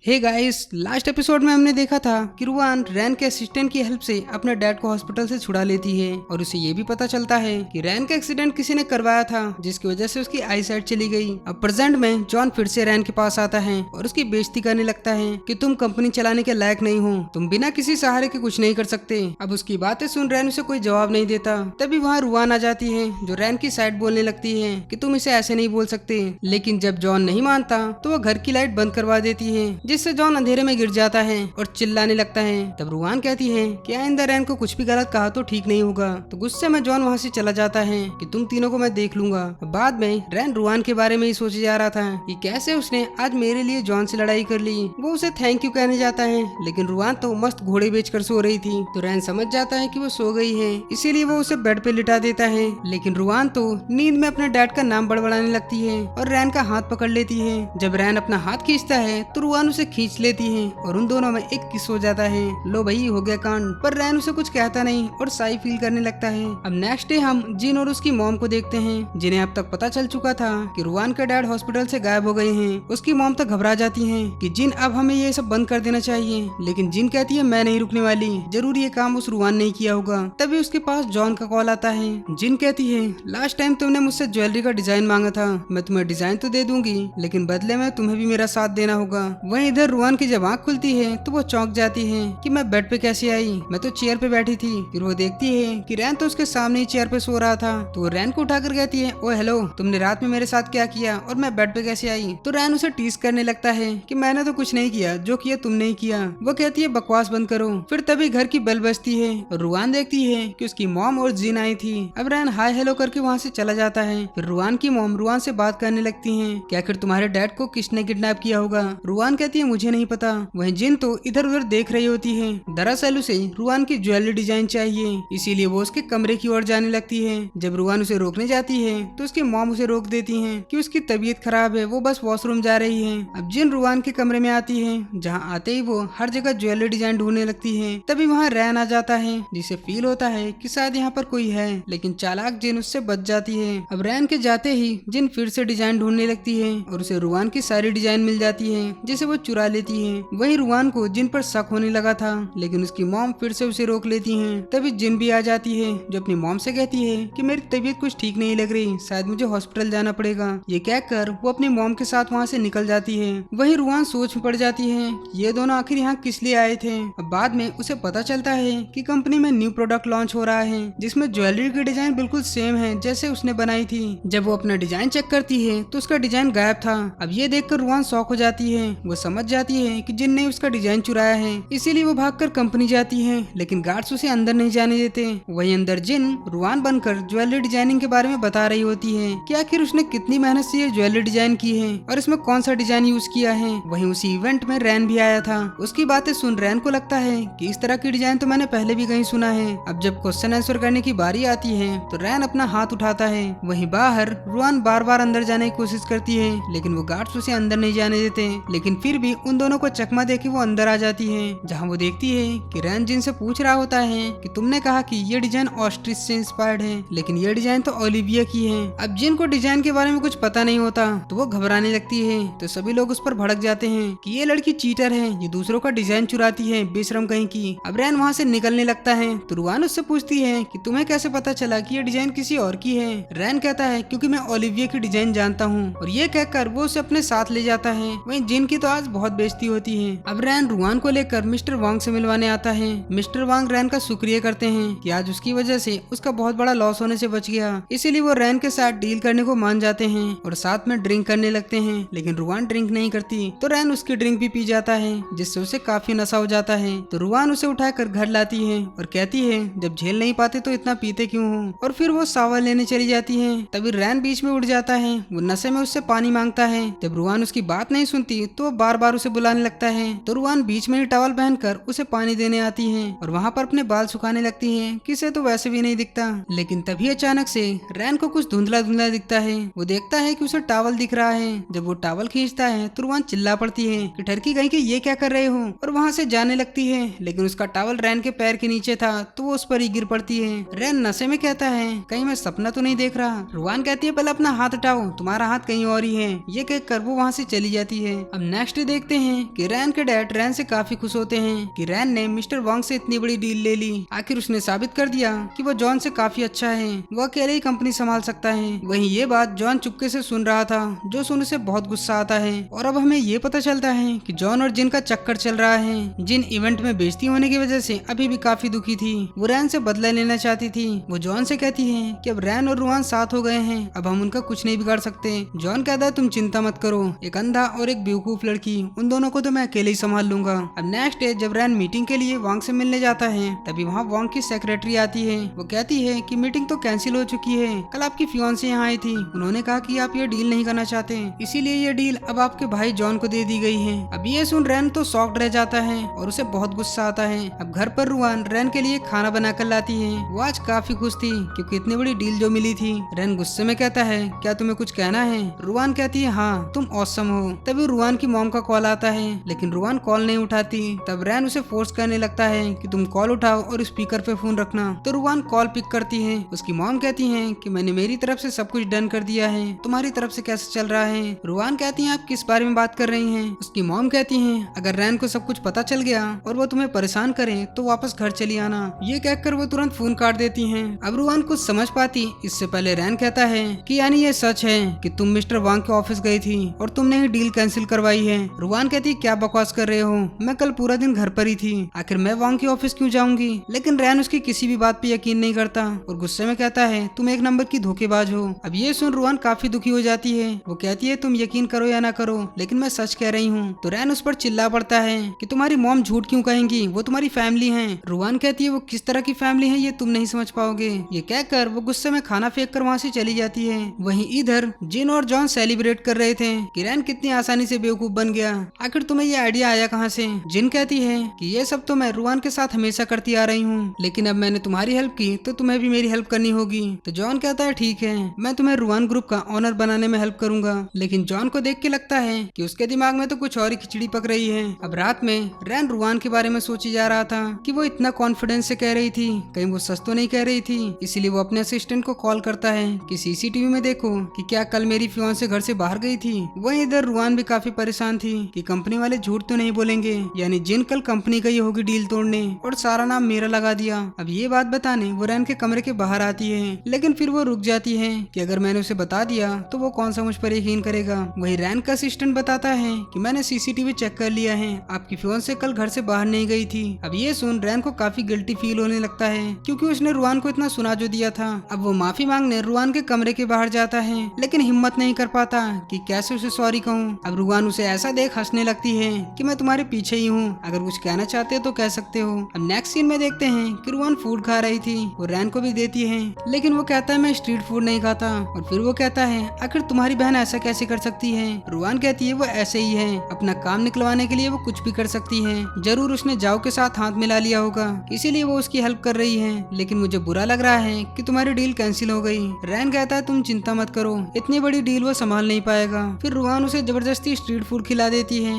Hey guys, last episode में हमने देखा था कि रुआन रैन के असिस्टेंट की हेल्प से अपने डैड को हॉस्पिटल से छुड़ा लेती है और उसे ये भी पता चलता है कि रैन का एक्सीडेंट किसी ने करवाया था जिसकी वजह से उसकी आई साइट चली गई। अब प्रेजेंट में जॉन फिर से रैन के पास आता है और उसकी बेइज्जती करने लगता है कि तुम कंपनी चलाने के लायक नहीं हो, तुम बिना किसी सहारे के कुछ नहीं कर सकते। अब उसकी बातें सुन रैन उसे कोई जवाब नहीं देता। तभी वहाँ रुआन आ जाती है जो रैन की साइड बोलने लगती है कि तुम इसे ऐसे नहीं बोल सकते। लेकिन जब जॉन नहीं मानता तो वो घर की लाइट बंद करवा देती है जिससे जॉन अंधेरे में गिर जाता है और चिल्लाने लगता है। तब रुआन कहती है कि आइंदा रैन को कुछ भी गलत कहा तो ठीक नहीं होगा। तो गुस्से में जॉन वहाँ से चला जाता है कि तुम तीनों को मैं देख लूंगा। बाद में रैन रुआन के बारे में ही सोचे जा रहा था कि कैसे उसने आज मेरे लिए जॉन से लड़ाई कर ली। वो उसे थैंक यू कहने जाता है लेकिन रुआन तो मस्त घोड़े बेचकर सो रही थी। तो रैन समझ जाता है कि वो सो गई है, इसीलिए वो उसे बेड पे लिटा देता है। लेकिन रुआन तो नींद में अपने डैड का नाम बड़बड़ाने लगती है और रैन का हाथ पकड़ लेती है। जब रैन अपना हाथ खींचता है तो रुआन उसे खींच लेती है और उन दोनों में एक किस हो जाता है। लो भाई, हो गया कांड। पर रैन उसे कुछ कहता नहीं और साई फील करने लगता है। अब नेक्स्ट डे हम जिन और उसकी मॉम को देखते हैं जिन्हें अब तक पता चल चुका था कि रुआन के डैड हॉस्पिटल से गायब हो गए हैं। उसकी मॉम तक घबरा जाती है कि जिन अब हमें ये सब बंद कर देना चाहिए, लेकिन जिन कहती है मैं नहीं रुकने वाली, जरूर ये काम उस रुआन ने किया होगा। तभी उसके पास जॉन का कॉल आता है। जिन कहती है लास्ट टाइम तुमने मुझसे ज्वेलरी का डिजाइन मांगा था, मैं तुम्हें डिजाइन तो दे दूंगी लेकिन बदले में तुम्हें भी मेरा साथ देना होगा। वहीं इधर रुआन की जब आँख खुलती है तो वो चौंक जाती है कि मैं बेड पे कैसे आई, मैं तो चेयर पे बैठी थी। फिर वो देखती है कि रैन तो उसके सामने ही चेयर पे सो रहा था। तो वो रैन को उठाकर कहती है ओ हेलो, तुमने रात में मेरे साथ क्या किया और मैं बेड पे कैसे आई। तो रैन उसे टीज करने लगता है कि मैंने तो कुछ नहीं किया, जो किया तुमने ही किया। वो कहती है बकवास बंद करो। फिर तभी घर की बेल बजती है और रुआन देखती है कि उसकी मॉम और जिन आई थी। अब रैन हाय हेलो करके वहाँ से चला जाता है। फिर रुआन की मॉम रुआन से बात करने लगती है कि आखिर तुम्हारे डैड को किसने किडनैप किया होगा। रुआन कहती है मुझे नहीं पता। वहीं जिन तो इधर उधर देख रही होती है। दरअसल उसे रुआन की ज्वेलरी डिजाइन चाहिए, इसीलिए वो उसके कमरे की ओर जाने लगती है। जब रुआन उसे रोकने जाती है तो उसकी मॉम उसे रोक देती है कि उसकी तबीयत खराब है, वो बस वॉशरूम जा रही है। अब जिन रुआन के कमरे में आती है, जहाँ आते ही वो हर जगह ज्वेलरी डिजाइन ढूंढने लगती है। तभी वहाँ रैन आ जाता है जिसे फील होता है कि शायद यहाँ पर कोई है, लेकिन चालाक जिन उससे बच जाती है। अब रैन के जाते ही जिन फिर से डिजाइन ढूंढने लगती है और उसे रुआन की सारी डिजाइन मिल जाती है जिसे वो चुरा लेती है। वही रुआन को जिन पर शक होने लगा था लेकिन उसकी मॉम फिर से उसे रोक लेती हैं। तभी जिन भी आ जाती है जो अपनी मॉम से कहती है कि मेरी तबीयत कुछ ठीक नहीं लग रही, शायद मुझे हॉस्पिटल जाना पड़ेगा। ये कहकर वो अपनी मॉम के साथ वहाँ से निकल जाती है। वही रुआन सोच में पड़ जाती है ये दोनों आखिर यहाँ किस लिए आए थे। अब बाद में उसे पता चलता है कि कंपनी में न्यू प्रोडक्ट लॉन्च हो रहा है जिसमें ज्वेलरी की डिजाइन बिल्कुल सेम है जैसे उसने बनाई थी। जब वो अपना डिजाइन चेक करती है तो उसका डिजाइन गायब था। अब ये देखकर रुआन शॉक हो जाती है। वो समझ जाती है कि जिन ने उसका डिजाइन चुराया है, इसीलिए वो भागकर कंपनी जाती है लेकिन गार्ड्स उसे अंदर नहीं जाने देते। वहीं अंदर जिन रुआन बनकर ज्वेलरी डिजाइनिंग के बारे में बता रही होती है कि आखिर उसने कितनी मेहनत से ये ज्वेलरी डिजाइन की है और इसमें कौन सा डिजाइन यूज किया है। वहीं उसी इवेंट में रैन भी आया था। उसकी बातें सुन रैन को लगता है कि इस तरह की डिजाइन तो मैंने पहले भी कहीं सुना है। अब जब क्वेश्चन आंसर करने की बारी आती है तो रैन अपना हाथ उठाता है। वहीं बाहर रुआन बार बार अंदर जाने की कोशिश करती है लेकिन वो गार्ड्स उसे अंदर नहीं जाने देते। लेकिन फिर भी उन दोनों को चकमा देके वो अंदर आ जाती है, जहाँ वो देखती है कि रैन जिन से पूछ रहा होता है कि तुमने कहा कि ये डिजाइन ऑस्ट्रिच से इंस्पायर्ड है लेकिन ये डिजाइन तो ओलिविया की है। अब जिन को डिजाइन के बारे में कुछ पता नहीं होता तो वो घबराने लगती है। तो सभी लोग उस पर भड़क जाते हैं कि ये लड़की चीटर है, ये दूसरों का डिजाइन चुराती है, बेशरम कहीं की। अब रैन वहाँ से निकलने लगता है तो रुआन उससे पूछती है कि तुम्हें कैसे पता चला कि ये डिजाइन किसी और की है। रैन कहता है क्योंकि मैं ओलिविया की डिजाइन जानता हूँ, और ये कहकर वो उसे अपने साथ ले जाता है। वहीं जिन की तो आज बहुत बेइज्जती होती है। अब रैन रुआन को लेकर मिस्टर वांग से मिलवाने आता है। मिस्टर वांग रैन का शुक्रिया करते हैं कि आज उसकी वजह से उसका बहुत बड़ा लॉस होने से बच गया, इसीलिए वो रैन के साथ डील करने को मान जाते हैं और साथ में ड्रिंक करने लगते हैं। लेकिन रुआन ड्रिंक नहीं करती तो रैन उसकी ड्रिंक भी पी जाता है जिससे उसे काफी नशा हो जाता है। तो रुआन उसे उठाकर घर लाती है और कहती है जब झेल नहीं पाते तो इतना पीते क्यों हो, और फिर वो सावर लेने चली जाती है। तभी रैन बीच में उठ जाता है। वो नशे में उससे पानी मांगता है। जब रुआन उसकी बात नहीं सुनती तो बार बार उसे बुलाने लगता है। तो रुआन बीच में ही टॉवल पहनकर उसे पानी देने आती है और वहाँ पर अपने बाल सुखाने लगती है कि इसे तो वैसे भी नहीं दिखता। लेकिन तभी अचानक से रैन को कुछ धुंधला धुंधला दिखता है। वो देखता है कि उसे टॉवल दिख रहा है। जब वो टॉवल खींचता है तो रुआन चिल्ला पड़ती है कि ठरकी कहीं के ये क्या कर रहे हो, और वहाँ से जाने लगती है। लेकिन उसका टॉवल रैन के पैर के नीचे था तो वो उस पर ही गिर पड़ती है। रैन नशे में कहता है कहीं मैं सपना तो नहीं देख रहा। रुआन कहती है पहले अपना हाथ हटाओ, तुम्हारा हाथ कहीं और ही है। ये कहकर वो वहाँ से चली जाती है। अब नेक्स्ट डे देखते हैं कि रैन के डैड रैन से काफी खुश होते हैं कि रैन ने मिस्टर वांग से इतनी बड़ी डील ले ली। आखिर उसने साबित कर दिया कि वो जॉन से काफी अच्छा है, वो अकेले ही कंपनी संभाल सकता है। वहीं ये बात जॉन चुपके से सुन रहा था, जो सुनने से बहुत गुस्सा आता है। और अब हमें ये पता चलता है कि जॉन और जिन का चक्कर चल रहा है। जिन इवेंट में बेइज्जती होने की वजह से अभी भी काफी दुखी थी, वो रैन से बदला लेना चाहती थी। वो जॉन से कहती है कि अब रैन और रुआन साथ हो गए हैं, अब हम उनका कुछ नहीं बिगाड़ सकते। जॉन कहता है तुम चिंता मत करो, एक अंधा और एक बेवकूफ लड़की, उन दोनों को तो मैं अकेले ही संभाल लूंगा। अब नेक्स्ट डे जब रैन मीटिंग के लिए वांग से मिलने जाता है, तभी वहाँ वांग की सेक्रेटरी आती है। वो कहती है कि मीटिंग तो कैंसिल हो चुकी है, कल आपकी फियांसे यहाँ आई थी, उन्होंने कहा कि आप ये डील नहीं करना चाहते, इसीलिए ये डील अब आपके भाई जॉन को दे दी गई है। अब ये सुन रैन तो शॉक्ड रह जाता है और उसे बहुत गुस्सा आता है। अब घर पर रुआन रैन के लिए खाना बना कर लाती है। वो आज काफी खुश थी क्योंकि इतनी बड़ी डील जो मिली थी। रैन गुस्से में कहता है क्या तुम्हें कुछ कहना है? रुआन कहती है हाँ, तुम ऑसम हो। तभी रुआन की मॉम का कॉल आता है, लेकिन रुआन कॉल नहीं उठाती। तब रैन उसे फोर्स करने लगता है कि तुम कॉल उठाओ और स्पीकर पे फोन रखना। तो रुआन कॉल पिक करती है। उसकी मॉम कहती है कि मैंने मेरी तरफ से सब कुछ डन कर दिया है, तुम्हारी तरफ से कैसे चल रहा है? रुआन कहती है आप किस बारे में बात कर रही हैं? उसकी मॉम कहती है अगर रैन को सब कुछ पता चल गया और वो तुम्हें परेशान करे तो वापस घर चली आना। ये कहकर वो तुरंत फोन काट देती हैं। अब रुआन कुछ समझ पाती इससे पहले रैन कहता है कि यानी ये सच है कि तुम मिस्टर वांग के ऑफिस गई थी और तुमने ही डील कैंसिल करवाई है। रुआन कहती है क्या बकवास कर रहे हो, मैं कल पूरा दिन घर पर ही थी, आखिर मैं वांग के ऑफिस क्यों जाऊंगी? लेकिन रैन उसकी किसी भी बात पे यकीन नहीं करता और गुस्से में कहता है तुम एक नंबर की धोखेबाज हो। अब ये सुन रुआन काफी दुखी हो जाती है। वो कहती है तुम यकीन करो या ना करो, लेकिन मैं सच कह रही हूँ। तो रैन उस पर चिल्ला पड़ता है कि तुम्हारी मॉम झूठ क्यों कहेंगी, वो तुम्हारी फैमिली है। रुआन कहती है वो किस तरह की फैमिली है ये तुम नहीं समझ पाओगे। ये कहकर वो गुस्से में खाना फेंक कर वहाँ से चली जाती है। वहीं इधर जिन और जॉन सेलिब्रेट कर रहे थे कि रैन कितनी आसानी से बेवकूफ बन गया, आखिर तुम्हें ये आइडिया आया कहाँ से? जिन कहती है कि ये सब तो मैं रुआन के साथ हमेशा करती आ रही हूँ, लेकिन अब मैंने तुम्हारी हेल्प की तो तुम्हें भी मेरी हेल्प करनी होगी। तो जॉन कहता है ठीक है, मैं तुम्हें रुआन ग्रुप का ऑनर बनाने में हेल्प करूंगा। लेकिन जॉन को देख के लगता है कि उसके दिमाग में तो कुछ और ही खिचड़ी पक रही है। अब रात में रैन रुआन के बारे में सोची जा रहा था कि वो इतना कॉन्फिडेंस से कह रही थी, कहीं वो सच तो नहीं कह रही थी। इसीलिए वो अपने असिस्टेंट को कॉल करता है कि सीसीटीवी में देखो कि क्या कल मेरी फियांसे घर से बाहर गई थी। वहीं इधर रुआन भी काफी परेशान थी कि कंपनी वाले झूठ तो नहीं बोलेंगे, यानी जिन कल कंपनी गई होगी डील तोड़ने और सारा नाम मेरा लगा दिया। अब ये बात बताने वो रैन के कमरे के बाहर आती है, लेकिन फिर वो रुक जाती है कि अगर मैंने उसे बता दिया तो वो कौन सा मुझ पर यकीन करेगा। वही रैन का असिस्टेंट बताता है कि मैंने सीसीटीवी चेक कर लिया है, आपकी फियांसे कल घर से बाहर नहीं गई थी। अब ये सुन रैन को काफी गिल्टी फील होने लगता है क्योंकि उसने रुआन को इतना सुना जो दिया था। अब वो माफी मांगने रुआन के कमरे के बाहर जाता है, लेकिन हिम्मत नहीं कर पाता कि कैसे उसे सॉरी कहूँ। अब रुआन उसे ऐसा देख हंसने लगती है कि मैं तुम्हारे पीछे ही हूँ, अगर कुछ कहना चाहते हो तो कह सकते हो। अब नेक्स्ट सीन में देखते हैं कि रुआन फूड खा रही थी, वो रैन को भी देती है, लेकिन वो कहता है मैं स्ट्रीट फूड नहीं खाता। और फिर वो कहता है आखिर तुम्हारी बहन ऐसा कैसे कर सकती है? रुआन कहती है वो ऐसे ही है, अपना काम निकलवाने के लिए वो कुछ भी कर सकती है, जरूर उसने जाओ के साथ हाथ मिला लिया होगा, इसीलिए वो उसकी हेल्प कर रही है। लेकिन मुझे बुरा लग रहा है कि तुम्हारी डील कैंसिल हो गई। रैन कहता है तुम चिंता मत करो, इतनी बड़ी डील वो संभाल नहीं पाएगा। फिर रुआन उसे जबरदस्ती स्ट्रीट फूड खिला देती है।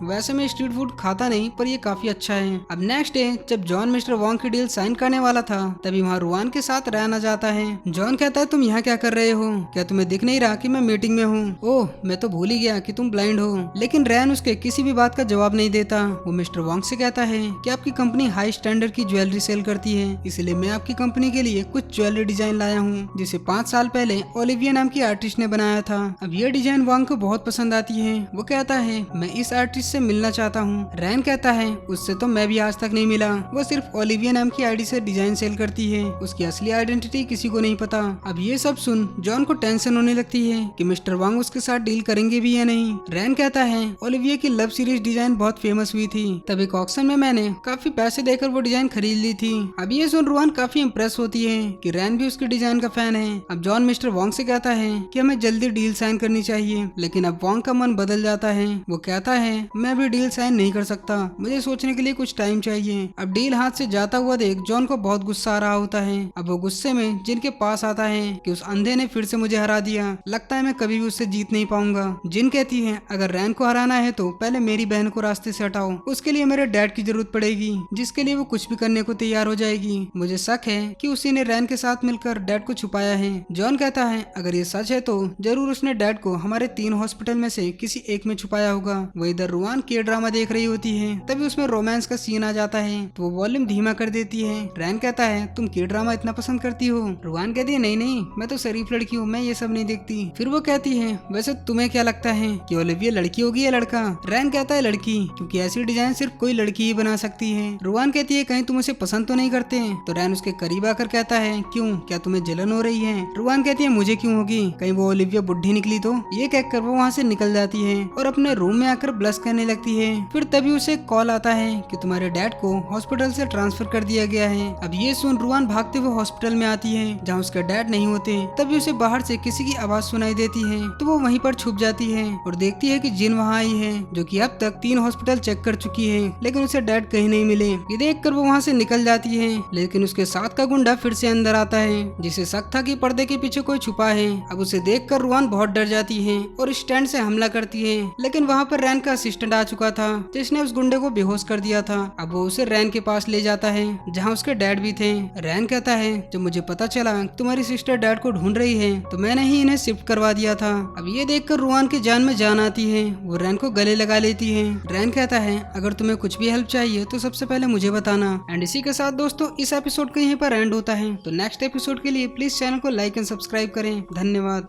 वैसे मैं स्ट्रीट फूड खाता नहीं, पर ये काफी अच्छा है। अब नेक्स्ट डे जब जॉन मिस्टर वांग की डील साइन करने वाला था, तभी वहाँ रुआन के साथ रैन आ जाता है। जॉन कहता है तुम यहाँ क्या कर रहे हो, क्या तुम्हें दिख नहीं रहा कि मैं मीटिंग में हूँ? ओह, मैं तो भूल ही गया कि तुम ब्लाइंड हो। लेकिन रैन उसके किसी भी बात का जवाब नहीं देता। वो मिस्टर वांग से कहता है कि आपकी कंपनी हाई स्टैंडर्ड की ज्वेलरी सेल करती है, इसलिए मैं आपकी कंपनी के लिए कुछ ज्वेलरी डिजाइन लाया हूँ, जिसे 5 साल पहले ओलिविया नाम की आर्टिस्ट ने बनाया था। अब ये डिजाइन वांग को बहुत पसंद आती है। वो कहता है मैं इस आर्टिस्ट से मिलना चाहता हूँ। रैन कहता है उससे तो मैं भी आज तक नहीं मिला, वो सिर्फ ओलिविया नाम की आईडी से डिजाइन सेल करती है, उसकी असली आइडेंटिटी किसी को नहीं पता। अब ये सब सुन जॉन को टेंशन होने लगती है कि मिस्टर वांग उसके साथ डील करेंगे भी या नहीं। रैन कहता है ओलिविया की लव सीरीज डिजाइन बहुत फेमस हुई थी, तब एक ऑक्शन में मैंने काफी पैसे देकर वो डिजाइन खरीद ली थी। अब ये सुन रुआन काफी इम्प्रेस होती है कि रैन भी उसके डिजाइन का फैन है। अब जॉन मिस्टर वांग से कहता है कि हमें जल्दी डील साइन करनी चाहिए, लेकिन अब वांग का मन बदल जाता है। वो कहता है मैं भी डील साइन नहीं कर सकता, मुझे सोचने के लिए कुछ टाइम चाहिए। अब डील हाथ से जाता हुआ देख जॉन को बहुत गुस्सा आ रहा होता है। अब वो गुस्से में जिन के पास आता है कि उस अंधे ने फिर से मुझे हरा दिया, लगता है मैं कभी भी उससे जीत नहीं पाऊंगा। जिन कहती है अगर रैन को हराना है तो पहले मेरी बहन को रास्ते से हटाओ, उसके लिए मेरे डैड की जरूरत पड़ेगी, जिसके लिए वो कुछ भी करने को तैयार हो जाएगी। मुझे शक है कि उसी ने रैन के साथ मिलकर डैड को छुपाया है। जॉन कहता है अगर ये सच है तो जरूर उसने डैड को हमारे 3 हॉस्पिटल में से किसी एक में छुपाया पाया होगा। वो इधर रुआन के ड्रामा देख रही होती है, तभी उसमें रोमांस का सीन आ जाता है तो वो वॉल्यूम धीमा कर देती है। रैन कहता है तुम के ड्रामा इतना पसंद करती हो? रुआन कहती है नहीं नहीं, मैं तो शरीफ लड़की हूँ, मैं ये सब नहीं देखती। फिर वो कहती है वैसे तुम्हें क्या लगता है कि ओलिविया लड़की होगी या लड़का? रैन कहता है लड़की, क्योंकि ऐसी डिजाइन सिर्फ कोई लड़की ही बना सकती है। रुआन कहती है कहीं तुम उसे पसंद तो नहीं करते? तो रैन उसके करीब आकर कहता है क्यों, क्या तुम्हें जलन हो रही है? रुआन कहती है मुझे क्यों होगी, कहीं वो ओलिविया बुढ़ी निकली तो? ये कहकर वो वहाँ से निकल जाती है और अपने रूम में आकर ब्लश करने लगती है। फिर तभी उसे कॉल आता है कि तुम्हारे डैड को हॉस्पिटल से ट्रांसफर कर दिया गया है। अब ये सुन रुआन भागते हुए हॉस्पिटल में आती है जहाँ उसके डैड नहीं होते। तभी उसे बाहर से किसी की आवाज सुनाई देती है तो वो वहीं पर छुप जाती है और देखती है कि जिन वहाँ आई है, जो कि अब तक 3 हॉस्पिटल चेक कर चुकी है, लेकिन उसे डैड कहीं नहीं मिले। ये देखकर वो वहाँ से निकल जाती है, लेकिन उसके साथ का गुंडा फिर से अंदर आता है जिसे शक था कि पर्दे के पीछे कोई छुपा है। अब उसे देखकर रुआन बहुत डर जाती है और स्टैंड से हमला करती है, लेकिन वहाँ पर रैन का असिस्टेंट आ चुका था जिसने उस गुंडे को बेहोश कर दिया था। अब वो उसे रैन के पास ले जाता है जहाँ उसके डैड भी थे। रैन कहता है जब मुझे पता चला तुम्हारी सिस्टर डैड को ढूंढ रही है तो मैंने ही इन्हें शिफ्ट करवा दिया था। अब ये देखकर रुआन की जान में जान आती है, वो रैन को गले लगा लेती है। रैन कहता है अगर तुम्हें कुछ भी हेल्प चाहिए तो सबसे पहले मुझे बताना। एंड इसी के साथ दोस्तों इस एपिसोड का यहीं पर एंड होता है। तो नेक्स्ट एपिसोड के लिए प्लीज चैनल को लाइक एंड सब्सक्राइब करें। धन्यवाद।